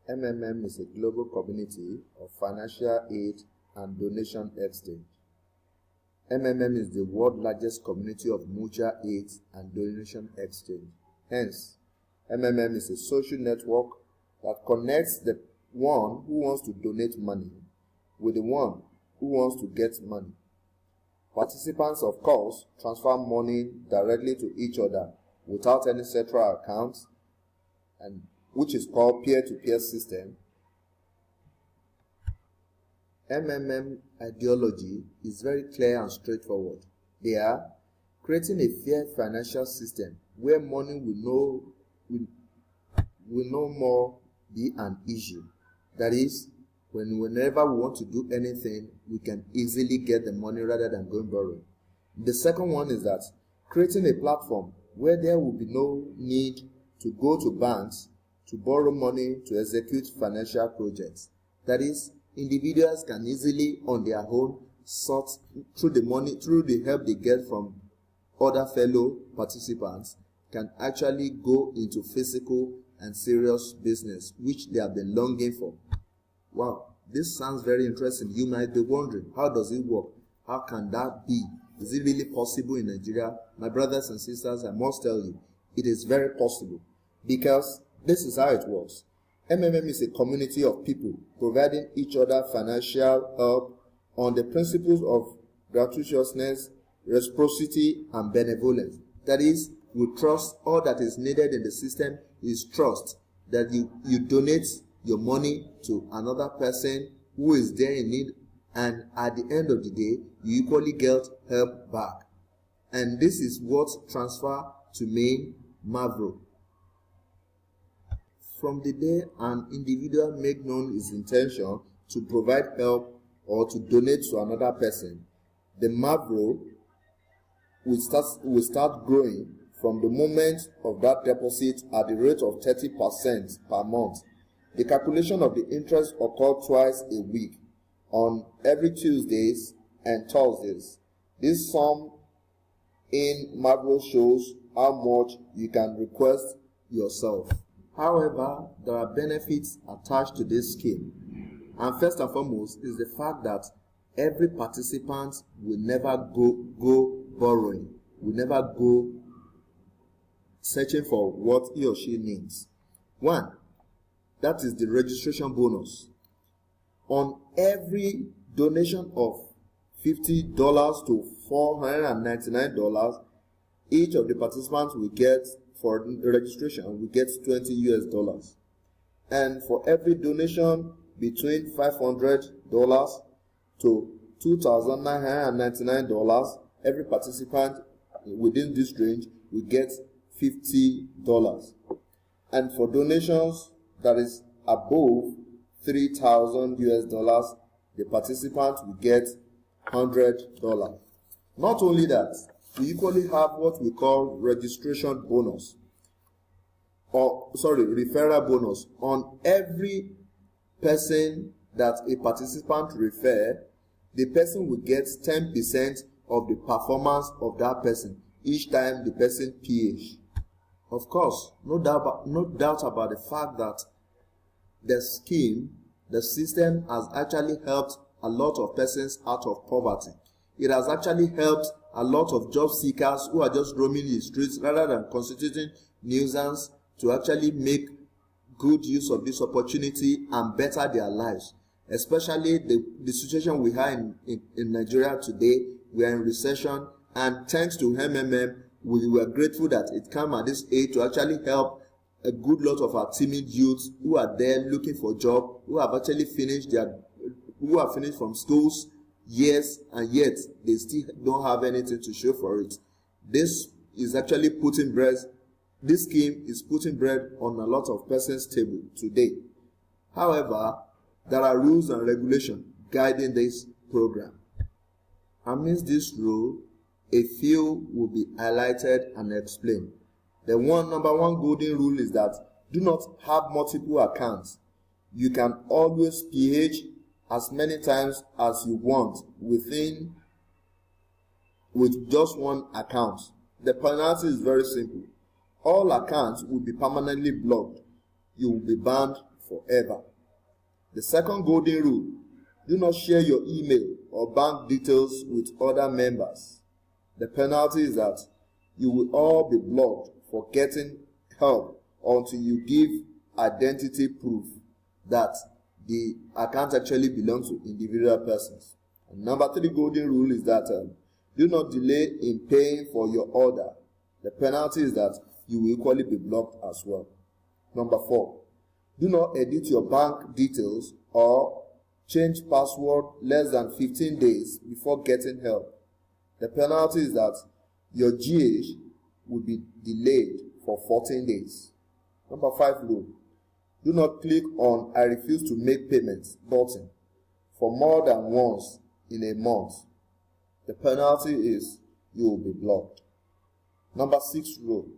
MMM is a global community of financial aid and donation exchange. MMM is the world's largest community of mutual aid and donation exchange. Hence, MMM is a social network that connects the one who wants to donate money with the one who wants to get money. Participants, of course, transfer money directly to each other without any central accounts, and which is called peer-to-peer system. MMM ideology is very clear and straightforward. They are creating a fair financial system where money will no more be an issue. That is, whenever we want to do anything, we can easily get the money rather than going borrowing. The second one is that creating a platform where there will be no need to go to banks to borrow money to execute financial projects. That is, individuals can easily on their own sort through the help they get from other fellow participants, can actually go into physical and serious business which they have been longing for. Wow, this sounds very interesting. You might be wondering, how does it work? How can that be? Is it really possible in Nigeria? My brothers and sisters, I must tell you, it is very possible, because this is how it works. MMM is a community of people providing each other financial help on the principles of gratuitousness, reciprocity, and benevolence. That is, we trust. All that is needed in the system is trust, that you donate your money to another person who is there in need, and at the end of the day, you equally get help back. And this is what transfer to main Mavro. From the day an individual make known his intention to provide help or to donate to another person, the Mavro will start growing from the moment of that deposit at the rate of 30% per month. The calculation of the interest occurs twice a week, on every Tuesdays and Thursdays. This sum in Mavro shows how much you can request yourself. However, there are benefits attached to this scheme, and first and foremost is the fact that every participant will never go borrowing, will never go searching for what he or she needs. One, that is the registration bonus. On every donation of $50 to $499, each of the participants will get, for the registration, we get $20 US. And for every donation between $500 to $2,999, every participant within this range will get $50. And for donations that is above $3,000 US, the participant will get $100. Not only that, we equally have what we call registration bonus, referral bonus. On every person that a participant refer, the person will get 10% of the performance of that person each time the person PH. Of course, no doubt about the fact that the scheme, the system has actually helped a lot of persons out of poverty. It has actually helped a lot of job seekers who are just roaming the streets rather than constituting nuisance to actually make good use of this opportunity and better their lives. Especially the situation we have in Nigeria today. We are in recession, and thanks to MMM, we were grateful that it came at this age to actually help a good lot of our timid youths who are there looking for a job, who have actually finished from schools years, and yet they still don't have anything to show for it. This is actually this scheme is putting bread on a lot of persons' table today. However, there are rules and regulations guiding this program. Amidst this rule, a few will be highlighted and explained. The number one golden rule is that do not have multiple accounts. You can always PH as many times as you want with just one account. The penalty is very simple. All accounts will be permanently blocked. You will be banned forever. The second golden rule: do not share your email or bank details with other members. The penalty is that you will all be blocked for getting help until you give identity proof that the account actually belongs to individual persons. And number 3 golden rule is that do not delay in paying for your order. The penalty is that you will equally be blocked as well. Number 4, do not edit your bank details or change password less than 15 days before getting help. The penalty is that your GH will be delayed for 14 days. Number 5 rule: do not click on "I refuse to make payments" button for more than once in a month. The penalty is you will be blocked. Number 6 rule: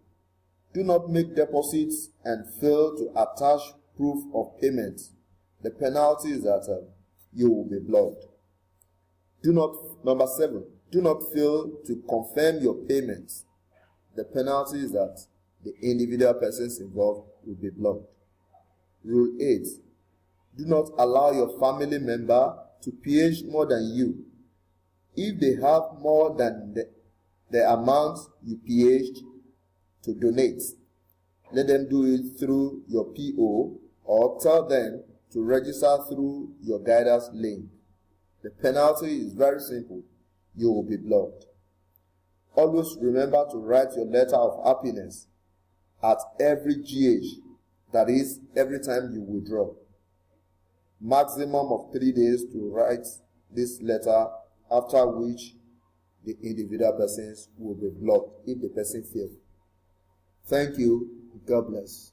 do not make deposits and fail to attach proof of payment. The penalty is that you will be blocked. Number 7, do not fail to confirm your payments. The penalty is that the individual persons involved will be blocked. Rule 8, do not allow your family member to pH more than you. If they have more than the amount you pH'd to donate, let them do it through your PO or tell them to register through your guidance link. The penalty is very simple: you will be blocked. Always remember to write your letter of happiness at every GH, that is, every time you withdraw. Maximum of 3 days to write this letter, after which the individual persons will be blocked if the person fails. Thank you. God bless.